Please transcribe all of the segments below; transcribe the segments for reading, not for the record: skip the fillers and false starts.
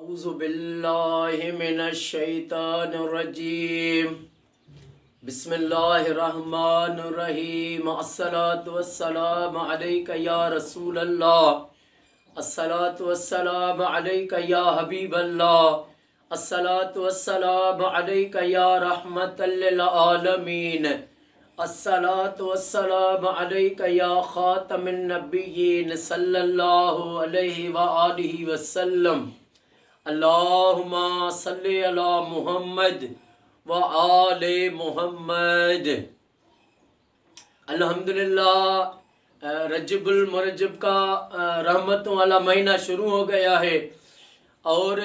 أعوذ بالله من الشيطان الرجيم بسم الله الرحمن الرحيم الصلاة والسلام عليك يا رسول الله الصلاة والسلام عليك يا حبيب الله الصلاة والسلام عليك يا رحمة للعالمين الصلاة والسلام عليك يا خاتم النبيين صلى الله عليه وآله وسلم اللهم صل على محمد وآل محمد۔ الحمدللہ رجب المرجب کا رحمتوں والا مہینہ شروع ہو گیا ہے، اور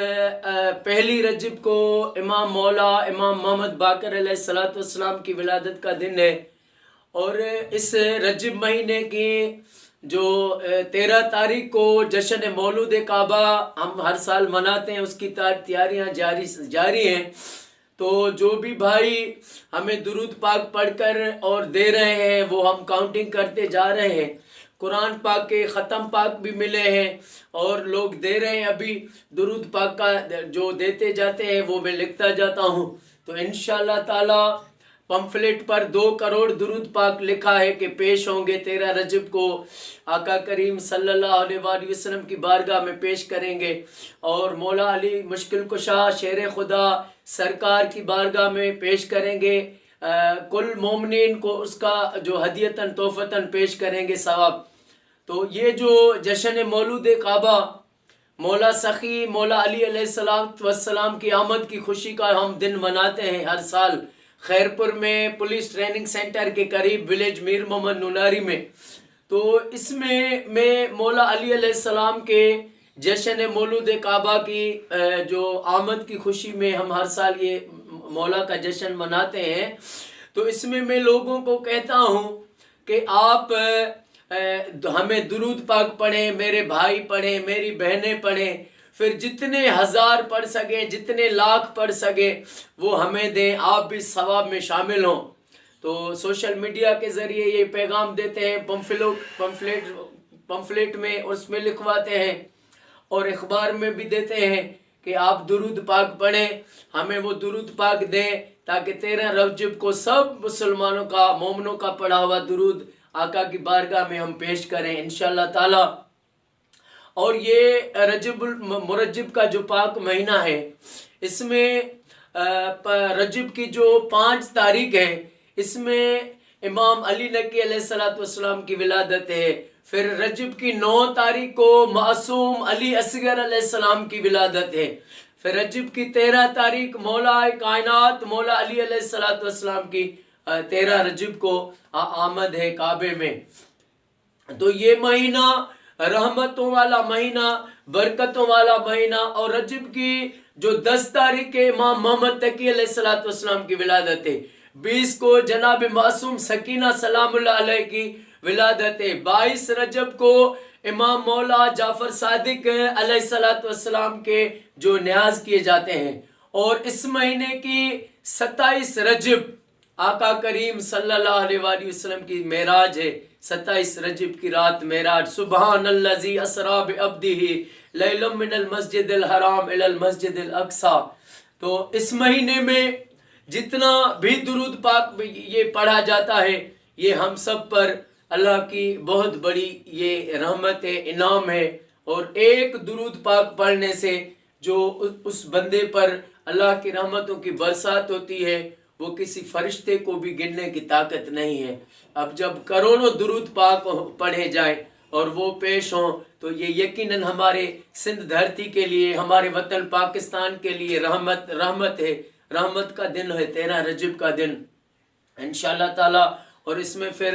پہلی رجب کو امام مولا امام محمد باقر علیہ السلام کی ولادت کا دن ہے، اور اس رجب مہینے کی جو 13 تاریخ کو جشن مولود کعبہ ہم ہر سال مناتے ہیں، اس کی تیاریاں جاری ہیں۔ تو جو بھی بھائی ہمیں درود پاک پڑھ کر اور دے رہے ہیں وہ ہم کاؤنٹنگ کرتے جا رہے ہیں۔ قرآن پاک کے ختم پاک بھی ملے ہیں اور لوگ دے رہے ہیں، ابھی درود پاک کا جو دیتے جاتے ہیں وہ میں لکھتا جاتا ہوں۔ تو انشاءاللہ تعالی پمفلیٹ پر 2 کروڑ درود پاک لکھا ہے کہ پیش ہوں گے 13 رجب کو، آقا کریم صلی اللہ علیہ وآلہ وسلم کی بارگاہ میں پیش کریں گے، اور مولا علی مشکل کشا شیر خدا سرکار کی بارگاہ میں پیش کریں گے۔ کل مومنین کو اس کا جو ہدیتاً تحفتاً پیش کریں گے ثواب۔ تو یہ جو جشن مولود کعبہ مولا سخی مولا علی علیہ السلام کی آمد کی خوشی کا ہم دن مناتے ہیں ہر سال خیرپور میں پولیس ٹریننگ سینٹر کے قریب ولیج میر محمد نوناری میں۔ تو اس میں مولا علی علیہ السلام کے جشن مولود کعبہ کی جو آمد کی خوشی میں ہم ہر سال یہ مولا کا جشن مناتے ہیں۔ تو اس میں لوگوں کو کہتا ہوں کہ آپ ہمیں درود پاک پڑھیں، میرے بھائی پڑھیں، میری بہنیں پڑھیں، پھر جتنے ہزار پڑھ سکیں، جتنے لاکھ پڑھ سکیں وہ ہمیں دیں، آپ بھی ثواب میں شامل ہوں۔ تو سوشل میڈیا کے ذریعے یہ پیغام دیتے ہیں، پمفلیٹ میں اس میں لکھواتے ہیں، اور اخبار میں بھی دیتے ہیں کہ آپ درود پاک پڑھیں، ہمیں وہ درود پاک دیں تاکہ 13 رجب کو سب مسلمانوں کا مومنوں کا پڑھا ہوا درود آقا کی بارگاہ میں ہم پیش کریں انشاءاللہ تعالی۔ اور یہ رجب المرجب کا جو پاک مہینہ ہے، اس میں رجب کی جو 5 تاریخ ہے، اس میں امام علی نقی علیہ السلام کی ولادت ہے۔ پھر رجب کی 9 تاریخ کو معصوم علی اصغر علیہ السلام کی ولادت ہے۔ پھر رجب کی 13 تاریخ مولا کائنات مولا علی علیہ السلام کی 13 رجب کو آمد ہے کعبے میں۔ تو یہ مہینہ رحمتوں والا مہینہ، برکتوں والا مہینہ، اور رجب کی جو 10 تاریخ کے امام محمد تقی علیہ السلام کی ولادت ہے، 20 کو جناب معصوم سکینہ سلام اللہ علیہ کی ولادت ہے، 22 رجب کو امام مولا جعفر صادق علیہ السلام کے جو نیاز کیے جاتے ہیں، اور اس مہینے کی 27 رجب آقا کریم صلی اللہ علیہ وآلہ وسلم کی معراج ہے۔ 27 رجب کی رات معراج، سبحان الذی اسری بعبدہ لیلا من المسجد الحرام الی المسجد الاقصی۔ تو اس مہینے میں جتنا بھی درود پاک یہ پڑھا جاتا ہے، یہ ہم سب پر اللہ کی بہت بڑی یہ رحمت ہے، انعام ہے، اور ایک درود پاک پڑھنے سے جو اس بندے پر اللہ کی رحمتوں کی برسات ہوتی ہے، وہ کسی فرشتے کو بھی گننے کی طاقت نہیں ہے۔ اب جب کروڑوں درود پاک پڑھے جائیں اور وہ پیش ہوں تو یہ یقیناً ہمارے سندھ دھرتی کے لیے، ہمارے وطن پاکستان کے لیے رحمت ہے، رحمت کا دن ہے 13 رجب کا دن انشاءاللہ تعالی۔ اور اس میں پھر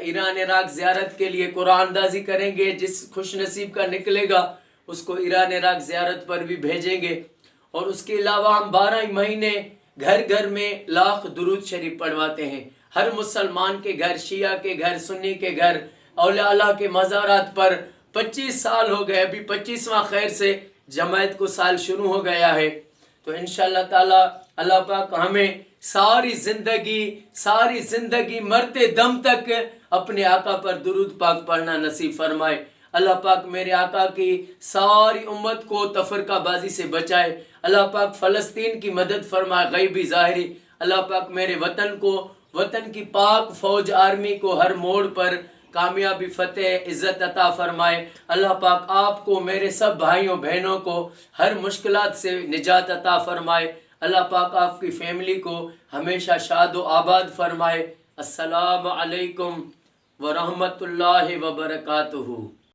ایران عراق زیارت کے لیے قرآن اندازی کریں گے، جس خوش نصیب کا نکلے گا اس کو ایران عراق زیارت پر بھی بھیجیں گے۔ اور اس کے علاوہ ہم 12 مہینے گھر گھر میں لاکھ درود شریف پڑھواتے ہیں، ہر مسلمان کے گھر، شیعہ کے گھر، سنی کے گھر، اولیاء اللہ کے مزارات پر 25 سال ہو گئے، ابھی 25واں خیر سے جماعت کو سال شروع ہو گیا ہے۔ تو انشاءاللہ تعالی اللہ پاک ہمیں ساری زندگی مرتے دم تک اپنے آقا پر درود پاک پڑھنا نصیب فرمائے۔ اللہ پاک میرے آقا کی ساری امت کو تفرقہ بازی سے بچائے، اللہ پاک فلسطین کی مدد فرمائے غیبی ظاہری، اللہ پاک میرے وطن کو، وطن کی پاک فوج آرمی کو ہر موڑ پر کامیابی، فتح، عزت عطا فرمائے، اللہ پاک آپ کو، میرے سب بھائیوں بہنوں کو ہر مشکلات سے نجات عطا فرمائے، اللہ پاک آپ کی فیملی کو ہمیشہ شاد و آباد فرمائے۔ السلام علیکم ورحمۃ اللہ وبرکاتہ۔